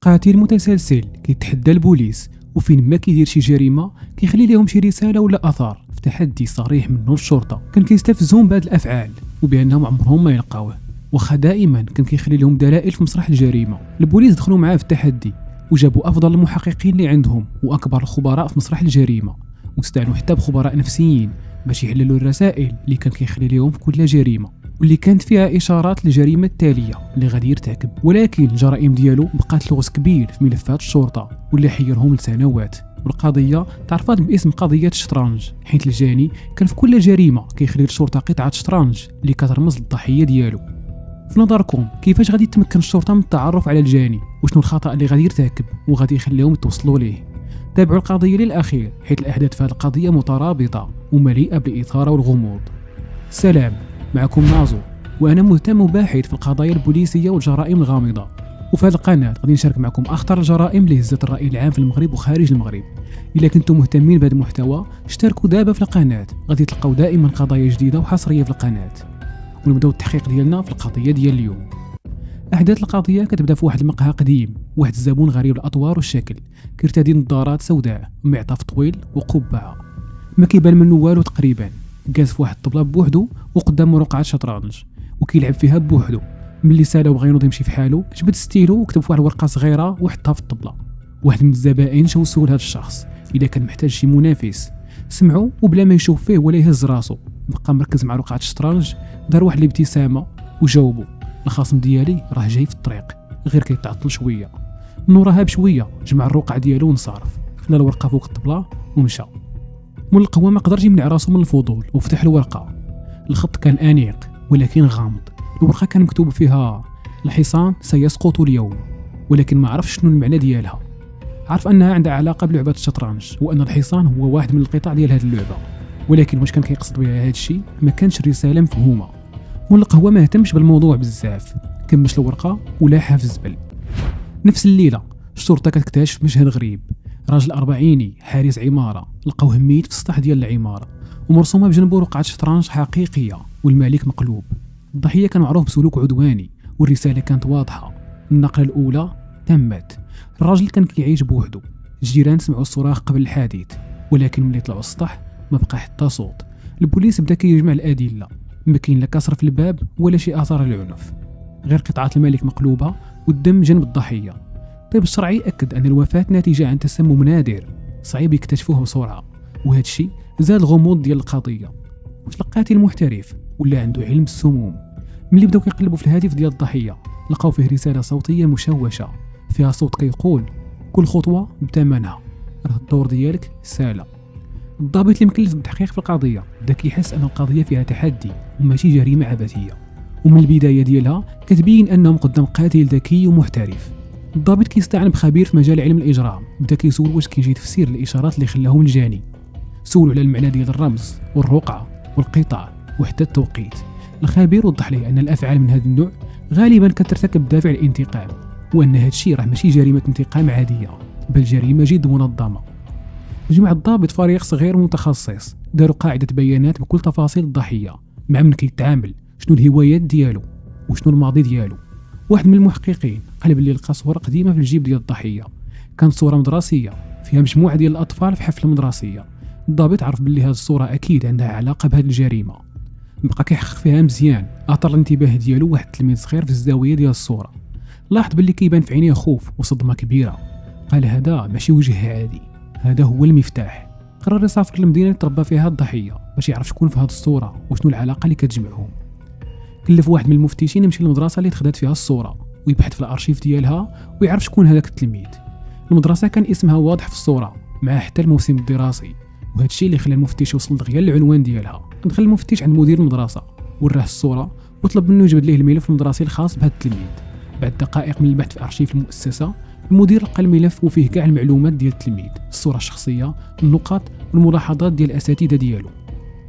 قاتل متسلسل كيتحدى البوليس، وفين ما كيدير شي جريمه كيخلي لهم شي رساله ولا اثار في تحدي صريح منه للشرطه. كان كيستفزهم بهاد الافعال وبانهم عمرهم ما يلقاوه، واخا دائما كان كيخلي لهم دلائل في مسرح الجريمه. البوليس دخلوا معاه في التحدي وجابوا افضل المحققين اللي عندهم واكبر الخبراء في مسرح الجريمه، واستعنوا حتى بخبراء نفسيين باش يحللوا الرسائل اللي كان كيخلي لهم في كل جريمه، واللي كانت فيها اشارات للجريمه التاليه اللي غادي يرتكب. ولكن الجرائم ديالو بقات لغز كبير في ملفات الشرطه واللي حيرهم لسنوات. والقضيه تعرفات باسم قضيه الشطرنج، حيث الجاني كان في كل جريمه كيخلي الشرطه قطعه شطرنج اللي كترمز للضحيه ديالو. في نظركم كيفاش غادي تمكن الشرطه من التعرف على الجاني، وشنو الخطا اللي غادي يرتكب وغادي يخليهم يتوصلوا ليه؟ تابعوا القضيه للاخير، حيث الاحداث في هذه القضيه مترابطه ومليئه بالاثاره والغموض. سلام، معكم نازو، وانا مهتم وباحث في القضايا البوليسيه والجرائم الغامضه. وفي هذه القناه غادي نشارك معكم اخطر الجرائم اللي هزت الراي العام في المغرب وخارج المغرب. الا كنتم مهتمين بهذا المحتوى اشتركوا دابا في القناه، غادي تلقاو دائما قضايا جديده وحصريه في القناه. ونبداو التحقيق ديالنا في القضيه ديال اليوم. احداث القضيه كتبدا في واحد المقهى قديم، واحد الزبون غريب الاطوار والشكل، كيرتدي نظارات سوداء ومعطف طويل وقبعه، ما كيبان منه والو تقريبا. جالس في واحد الطبله بوحدو وقدامه رقعه شطرنج وكيلعب فيها بوحدو. ملي سالا وبغى ينوض يمشي في حاله جبد ستيلو وكتب في واحد الورقه صغيره وحطها في الطبله. واحد من الزبائن شاو سول هذا الشخص اذا كان محتاج شي منافس، سمعوا وبلا ما يشوف فيه ولا يهز راسو بقى مركز مع رقعه الشطرنج. دار واحد الابتسامه وجاوبو: الخصم ديالي راه جاي في الطريق، غير كيتعطل شويه. نورها بشويه جمع الرقعه ديالو ونصرف، خلى الورقه فوق الطبله ومشى. مول القهوه ما قدرش يمنع راسو من الفضول وفتح الورقه. الخط كان انيق ولكن غامض. الورقه كان مكتوب فيها: الحصان سيسقط اليوم، ولكن ما عرفش شنو المعنى ديالها. عرف انها عندها علاقه بلعبه الشطرنج وان الحصان هو واحد من القطع ديال هذه اللعبه، ولكن واش كان كيقصد بها هذا الشيء ما كانش رساله مفهومه. مول القهوه ما اهتمش بالموضوع بزاف، كمش الورقه ولاحها في الزبل. نفس الليله الشرطه كتكتشف مشهد غريب. راجل أربعيني حارس عماره لقاوه ميت في السطح ديال العماره، ومرسومه بجنبه رقعه شطرنج حقيقيه والمالك مقلوب. الضحيه كان معروف بسلوك عدواني والرساله كانت واضحه: النقله الاولى تمت. الراجل كان كيعيش بوحده. الجيران سمعوا الصراخ قبل الحادث، ولكن ملي طلعوا السطح ما بقى حتى صوت. البوليس بدا كيجمع الادله، ما كاين لا كسر في الباب ولا شي اثار العنف، غير قطعه الملك مقلوبه والدم جنب الضحيه. الطب الشرعي اكد ان الوفاه ناتجه عن تسمم نادر صعيب يكتشفوه بسرعه، وهذا الشيء زاد الغموض ديال القضيه. واش القاتل محترف ولا عنده علم السموم؟ ملي بداو كيقلبوا في الهاتف ديال الضحيه لقاو فيه رساله صوتيه مشوشه فيها صوت كيقول: كل خطوه بثمنها، راه الدور ديالك سالا. الضابط اللي مكلف بالتحقيق في القضيه بدا كيحس ان القضيه فيها تحدي وماشي جريمه عبثيه، ومن البدايه ديالها كتبين انهم قدام قاتل ذكي ومحترف. الضابط كيستعن بخبير في مجال علم الاجرام، بدا كيسول واش كاين شي تفسير للاشارات اللي خلاهم الجاني. سولوا على المعنى ديال الرمز والرقعه والقطع وحتى التوقيت. الخبير وضح ليه ان الافعال من هذا النوع غالبا كترتكب بدافع الانتقام، وان هذا الشيء راه ماشي جريمه انتقام عاديه بل جريمه جد منظمه. جمع الضابط فريق صغير متخصص، داروا قاعده بيانات بكل تفاصيل الضحيه، مع من كيتعامل، شنو الهوايات ديالو وشنو الماضي ديالو. واحد من المحققين قلب اللي لقى صوره قديمه في الجيب ديال الضحيه، كانت صوره مدرسيه فيها مجموعه ديال الاطفال في حفله مدرسيه. الضابط عرف باللي هذه الصوره اكيد عندها علاقه بهذه الجريمه. بقى كيحقق فيها مزيان، اثر الانتباه ديالو واحد التلميذ صغير في الزاويه ديال الصوره، لاحظ باللي كيبان في عينيه خوف وصدمه كبيره. قال هذا ماشي وجه عادي، هذا هو المفتاح. قرر يسافر للمدينه اللي تربى فيها الضحيه باش يعرف شكون في هذه الصوره وشنو العلاقه اللي كتجمعهم. كلف واحد من المفتشين يمشي للمدرسه اللي تخدات فيها الصوره ويبحث في الارشيف ديالها ويعرف شكون هذاك التلميذ. المدرسه كان اسمها واضح في الصوره مع حتى الموسم الدراسي، وهذا الشيء اللي خلى المفتش يوصل دغيا للعنوان ديالها. دخل المفتش عند مدير المدرسه وراه الصوره وطلب منه يجبد ليه الملف المدرسي الخاص بهذا التلميذ. بعد دقائق من البحث في ارشيف المؤسسه، المدير لقى الملف وفيه كاع المعلومات ديال التلميذ، الصوره الشخصيه، النقاط والملاحظات ديال الاساتذه ديالو.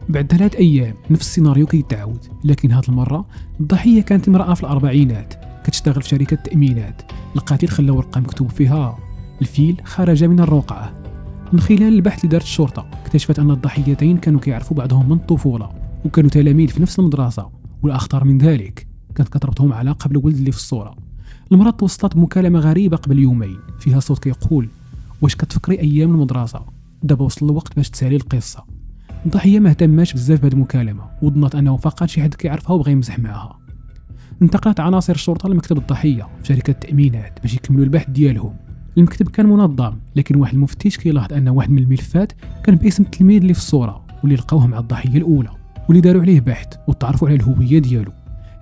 بعد 3 أيام نفس السيناريو كيتعاود، لكن هذه المره الضحيه كانت امراه في الاربعينات كتشتغل في شركه تامينات. القاتل خلى ورقه مكتوب فيها: الفيل خرج من الرقعه. من خلال البحث اللي دارت الشرطه اكتشفت ان الضحيتين كانوا كيعرفوا بعضهم من الطفوله وكانوا تلاميذ في نفس المدرسه، والاخطر من ذلك كانت كتربطهم علاقه بالولد اللي في الصوره. المرأة توصلت بمكالمة غريبة قبل يومين فيها صوت كيقول: واش كتفكري ايام المدرسة؟ دابا وصل الوقت باش تسالي القصة. الضحية ما اهتماش بزاف بهذه المكالمة وظنت انه فقط شي حد كيعرفها وبغى يمزح معها. انتقلت عناصر الشرطة لمكتب الضحية في شركة التأمينات باش يكملوا البحث ديالهم. المكتب كان منظم، لكن واحد المفتش كيلاحظ ان واحد من الملفات كان باسم التلميذ اللي في الصورة واللي لقاوه مع الضحية الأولى، واللي داروا عليه بحث وتعرفوا على الهوية ديالو.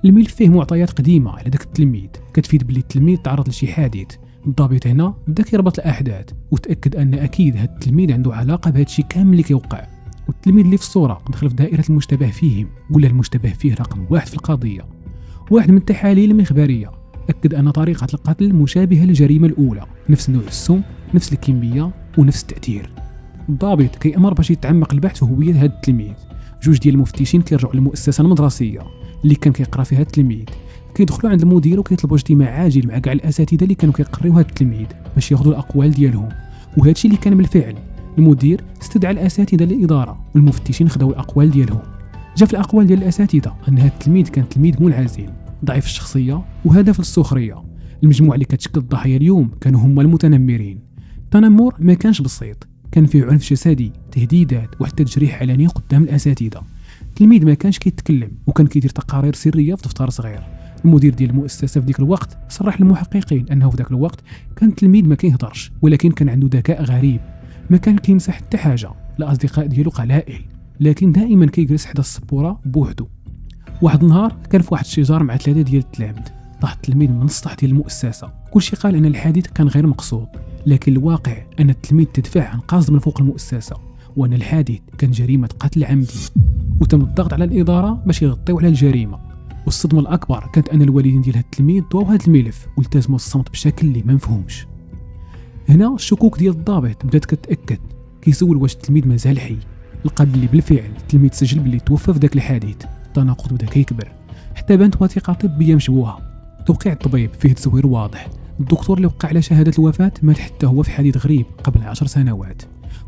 الملف فيه معطيات قديمة على داك التلميذ كتفيد باللي التلميذ تعرض لشي حادث. الضابط هنا بدا كيربط الأحداث وتأكد ان اكيد هاد التلميذ عنده علاقة بهاد الشيء كامل اللي كيوقع، والتلميذ اللي في الصورة دخل في دائرة المشتبه فيهم، ولا المشتبه فيه رقم 1 في القضية. واحد من التحاليل المخبرية أكد أن طريقة القتل مشابهة للجريمة الأولى، نفس نوع السم، نفس الكمية، ونفس التأثير. الضابط كيأمر باش يتعمق البحث في هوية هذا التلميذ. جوج ديال المفتشين كيرجعوا للمؤسسة المدرسية اللي كان كيقرا فيها التلميذ، كيدخلوا عند المدير وكيطلبوا اجتماع عاجل مع كاع الأساتذة اللي كانوا كيقريو هذا التلميذ باش ياخذوا الأقوال ديالهم. وهذا الشيء اللي كان بالفعل. المدير استدعى الأساتذة للإدارة والمفتشين خداو الأقوال ديالهم. جا في الأقوال ديال الأساتذة أن هذا التلميذ كان تلميذ منعزل، ضعيف الشخصية وهدف للسخرية. المجموعة اللي كتشكل الضحايا اليوم كانوا هما المتنمرين. التنمر ما كانش بسيط، كان فيه عنف جسدي، تهديدات، وحتى تجريح علني قدام الأساتذة. التلميذ ما كانش كيتكلم وكان كيدير تقارير سرية في دفتر صغير. المدير ديال المؤسسة في ديك الوقت صرح للمحققين أنه في ذاك الوقت كان التلميذ ما كيهضرش، ولكن كان عنده ذكاء غريب، ما كان كينسى حتى حاجة. الأصدقاء ديالو قلائل، لكن دائما كيجلس حدا السبورة بوحدو. واحد النهار كان في واحد الشجار مع 3 ديال التلاميذ. طاح التلميذ من السطح ديال المؤسسة. كلشي قال ان الحادث كان غير مقصود، لكن الواقع ان التلميذ تدفع عن قصد من فوق المؤسسة، وان الحادث كان جريمة قتل عمدي. وتم الضغط على الإدارة باش يغطيو على الجريمة. والصدمة الأكبر كانت ان الوالدين ديال هاد التلميذ ضواو هاد الملف والتزموا الصمت بشكل اللي ما مفهومش. هنا الشكوك ديال الضابط بدات كتأكد، كيسول واش التلميذ مازال حي. لقى بلي بالفعل التلميذ سجل بلي توفى في ذاك الحادث. التناقض بدا كيكبر حتى بانت وثيقة طبية مشبوهة. توقيع الطبيب فيه تزوير واضح. الدكتور اللي وقع على شهادة الوفاة مات حتى هو في حادث غريب قبل 10 سنوات،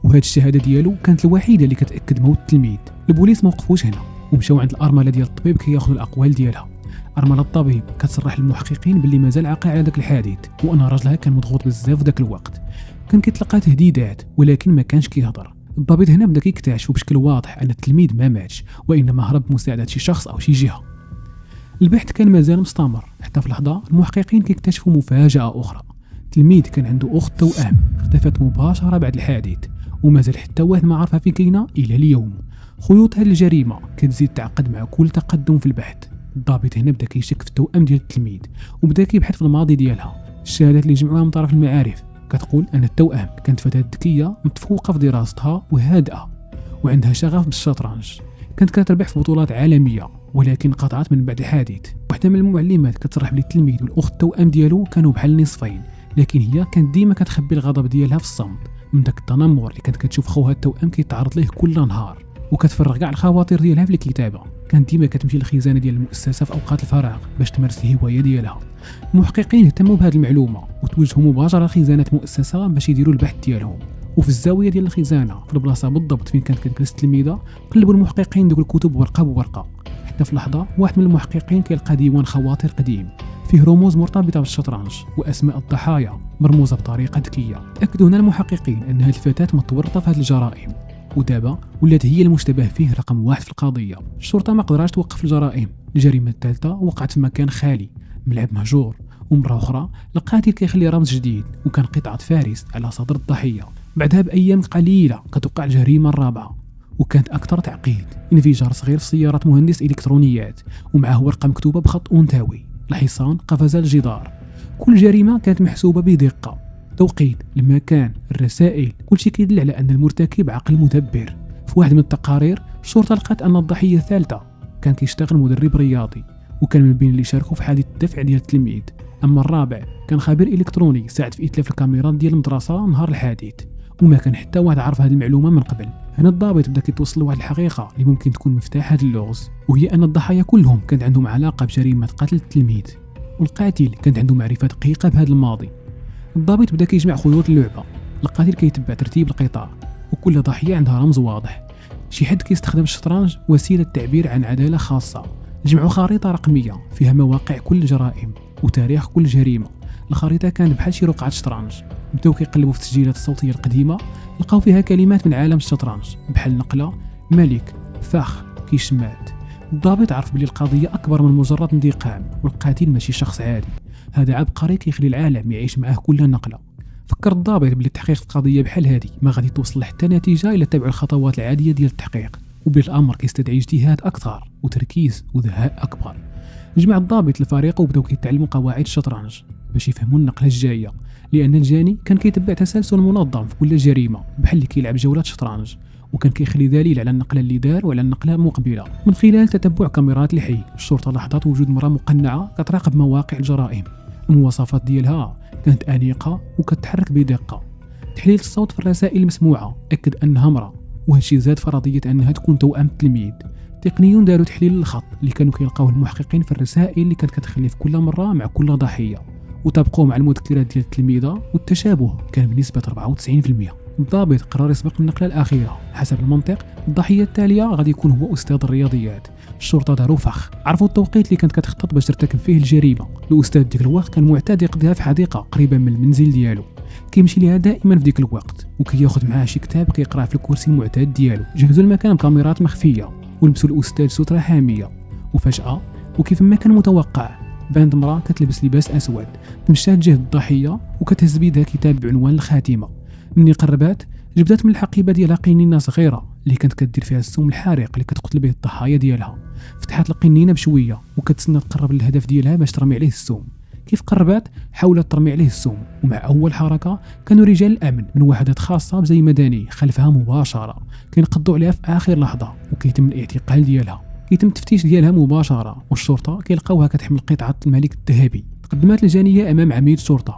وهذه الشهادة ديالو كانت الوحيدة اللي كتأكد موت التلميذ. البوليس ما وقفوش هنا ومشاو عند الأرملة ديال الطبيب كياخذوا الأقوال ديالها. أرملة الطبيب كتصرح للمحققين باللي مازال عاقل على ذاك الحادث، وأن راجلها كان مضغوط بزاف في ذاك الوقت، كان كيتلقى تهديدات ولكن ما كانش كيهضر. الضابط هنا بدا كيكتشف بشكل واضح ان التلميذ ما ماتش، وانما هرب بمساعدة شي شخص او شي جهة. البحث كان مازال مستمر حتى في لحظة المحققين كيكتشفوا مفاجأة أخرى. التلميذ كان عنده أخت توأم اختفت مباشرة بعد الحادث، ومازال حتى واحد ما عرفها فين كاينة إلى اليوم. خيوط هذه الجريمة كتزيد تعقد مع كل تقدم في البحث. الضابط هنا بدا كيشك في التوأم ديال التلميذ وبدا كيبحث في الماضي ديالها. الشهادات اللي جمعوها من طرف المعارف كتقول ان التوأم كانت فتاة ذكية متفوقة في دراستها وهادئة وعندها شغف بالشطرنج. كانت كتربح في بطولات عالمية، ولكن قطعت من بعد الحادث. واحدة من المعلمات كتصرح بلي التلميذ والاخت التوأم ديالو كانوا بحال نصفين، لكن هي كانت ديما كتخبي الغضب ديالها في الصمت من داك التنمر اللي كانت كتشوف خوها التوأم كيتعرض ليه كل نهار، وكتفرغ كاع الخواطر ديالها في الكتابة. كانت ديما كتمشي للخزانة ديال المؤسسة في اوقات الفراغ باش تمارس الهواية ديالها. المحققين اهتموا بهذه المعلومة وتوجهوا مباشرة لخزانة المؤسسة باش يديروا البحث ديالهم. وفي الزاوية ديال الخزانة في البلاصة بالضبط فين كانت كتجلس التلميذة قلبوا المحققين دوك الكتب ورقة بورقة، حتى في لحظة واحد من المحققين كيلقى ديوان خواطر قديم فيه رموز مرتبطة بالشطرنج وأسماء الضحايا مرموزة بطريقة ذكية. أكدوا هنا المحققين أن هذه الفتاة متورطة في هذه الجرائم، ودابا ولات هي المشتبه فيه رقم 1 في القضية. الشرطة ما قدراتش توقف الجرائم. الجريمة الثالثة وقعت في مكان خالي، ملعب مهجور، ومرة أخرى القاتل كيخلي رمز جديد وكان قطعة فارس على صدر الضحية. بعدها بأيام قليلة كتوقع الجريمة الرابعة وكانت أكثر تعقيد. انفجار صغير في سيارة مهندس إلكترونيات ومعه ورقة مكتوبة بخط أنثوي. الحصان قفز الجدار. كل جريمة كانت محسوبة بدقة، توقيت، المكان، الرسائل، كل شيء كيدل على أن المرتكب عقل مدبر. في واحد من التقارير الشرطة لقات أن الضحية الثالثة كان كيشتغل مدرب رياضي وكان من بين اللي شاركوا في حادث الدفع ديال التلميذ. أما الرابع كان خبير إلكتروني ساعد في إتلاف الكاميرات ديال المدرسة نهار الحادث، وما كان حتى واحد عرف هذه المعلومة من قبل. هنا الضابط بدا كيتوصل لواحد الحقيقة اللي ممكن تكون مفتاح هذا اللغز، وهي أن الضحايا كلهم كانت عندهم علاقة بجريمة قتل التلميذ، والقاتل كانت عنده معرفة دقيقة بهذا الماضي. الضابط بدا كيجمع خيوط اللعبة. القاتل كيتبع ترتيب القطع وكل ضحية عندها رمز واضح. شي حد كيستخدم الشطرنج وسيلة تعبير عن عدالة خاصة. جمعوا خريطة رقمية فيها مواقع كل الجرائم وتاريخ كل جريمة. الخريطة كانت بحال شي رقعة شطرنج. بداو كيقلبوا في التسجيلات الصوتية القديمة، لقاو فيها كلمات من عالم الشطرنج بحال نقلة، ملك، فخ، كيش مات. الضابط عرف بلي القضية أكبر من مجرد انتقام، والقاتل ماشي شخص عادي. هذا عبقري كيخلي العالم يعيش معاه كل نقلة. فكر الضابط بلي التحقيق في قضية بحال هذه ما غادي توصل لحتى نتيجة إلا تبع الخطوات العادية ديال التحقيق، وبلي الأمر كيستدعي اجتهاد أكثر وتركيز وذكاء أكبر. جمع الضابط الفريق وبداو كيتعلموا قواعد الشطرنج باش يفهموا النقلة الجاية، لأن الجاني كان كيتبع تسلسل منظم في كل جريمة بحال اللي كيلعب جولات شطرنج، وكان كيخلي دليل على النقلة اللي دار وعلى النقلة المقبلة. من خلال تتبع كاميرات الحي، الشرطة لاحظت وجود مرأة مقنعة كتراقب مواقع الجرائم. المواصفات ديالها كانت أنيقة وكتحرك بدقة. تحليل الصوت في الرسائل المسموعة أكد أنها امرأة، وهالشي زاد فرضية أنها تكون توأم التلميذ. تقنيون داروا تحليل الخط اللي كانوا كيلقاوه المحققين في الرسائل اللي كانت كتخلي في كل مرة مع كل ضحية، وطابقوه مع المذكرات ديال التلميذة، والتشابه كان بنسبة 94%. الضابط قرر يسبق النقلة الأخيرة. حسب المنطق الضحية التالية غادي يكون هو أستاذ الرياضيات. الشرطة داروا فخ، عرفوا التوقيت اللي كانت كتخطط باش ترتكب فيه الجريمة. الأستاذ ديك الوقت كان معتاد يقضيها في حديقة قريبة من المنزل ديالو، كيمشي ليها دائما في ديك الوقت، وكياخذ معاه شي كتاب كيقراه في الكرسي المعتاد ديالو. جهزوا المكان بكاميرات مخفية ولبسوا الأستاذ سترة حامية، وفجأة وكيف ما كان متوقع باند امرأة كتلبس لباس أسود تمشات جهة الضحية وكتهز بيدها كتاب بعنوان الخاتمة. مني قربات جبدات من الحقيبة ديالها قنينة صغيرة اللي كانت كدير فيها السم الحارق اللي كتقتل به الضحايا ديالها. فتحت القنينة بشوية وكتسنى تقرب للهدف ديالها باش ترمي عليه السم. كيف قربات حاولت ترمي عليه السم، ومع أول حركة كانوا رجال الأمن من وحدات خاصة بزي مدني خلفها مباشرة كينقضوا عليها في آخر لحظة، وكيتم الاعتقال ديالها. كيتم التفتيش ديالها مباشرة، والشرطة كيلقاوها كتحمل قطعة الملك الذهبي. تقدمت الجانية أمام عميد شرطة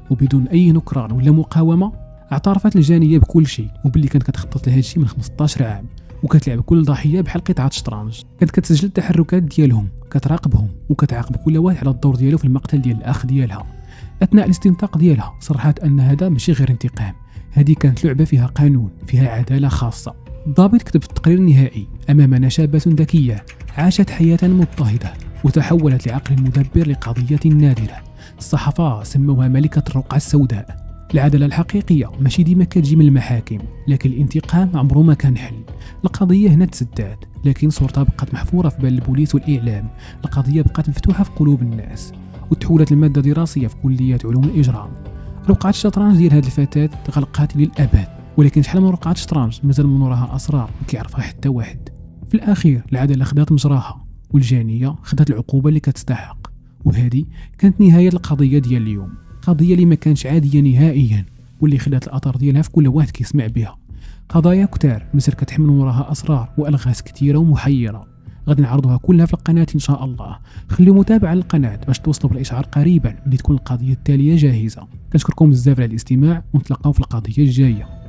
وبدون أي نكران ولا مقاومة اعترفت الجانية بكل شيء، وباللي كانت كتخطط لهذا الشيء من 15 عام، وكتلعب كل ضحية بحال قطعة شطرنج. كانت كتسجل التحركات ديالهم، كتراقبهم وكتعاقب كل واحد على الدور ديالو في المقتل ديال الأخ ديالها. أثناء الاستنطاق ديالها صرحت أن هذا ماشي غير انتقام، هذه كانت لعبة فيها قانون، فيها عدالة خاصة. الضابط كتب في التقرير النهائي: أمامنا شابة ذكية عاشت حياة مضطهدة وتحولت لعقل مدبر لقضية نادرة. الصحفاء سموها ملكة الرقعة السوداء. العدالة الحقيقية ماشي ديما كتجي من المحاكم، لكن الانتقام عمره ما كان حل. القضية هنا تسدات، لكن صورتها بقات محفورة في بال البوليس والإعلام. القضية بقات مفتوحة في قلوب الناس، وتحولت المادة دراسية في كليات علوم الإجرام. رقعة الشطرنج ديال هذه الفتاة تغلقات للأبد، ولكن شحال من رقعة الشطرنج مازال من وراها أسرار ما كيعرفها حتى واحد. في الأخير العدالة خدات مجراها، والجانية خدات العقوبة اللي كتستحق. وهذه كانت نهاية القضية ديال اليوم، قضية اللي ما كانش عادية نهائيا، واللي خلات الأثر ديالها في كل واحد كيسمع بها. قضايا كتار مازال كتحمل وراها أسرار وألغاز كثيرة ومحيرة، غادي نعرضوها كلها في القناة إن شاء الله. خليو متابعة للقناة باش توصلوا بالإشعار قريبا ملي تكون القضية التالية جاهزة. كنشكركم بزاف على الاستماع، ونتلاقاو في القضية الجاية.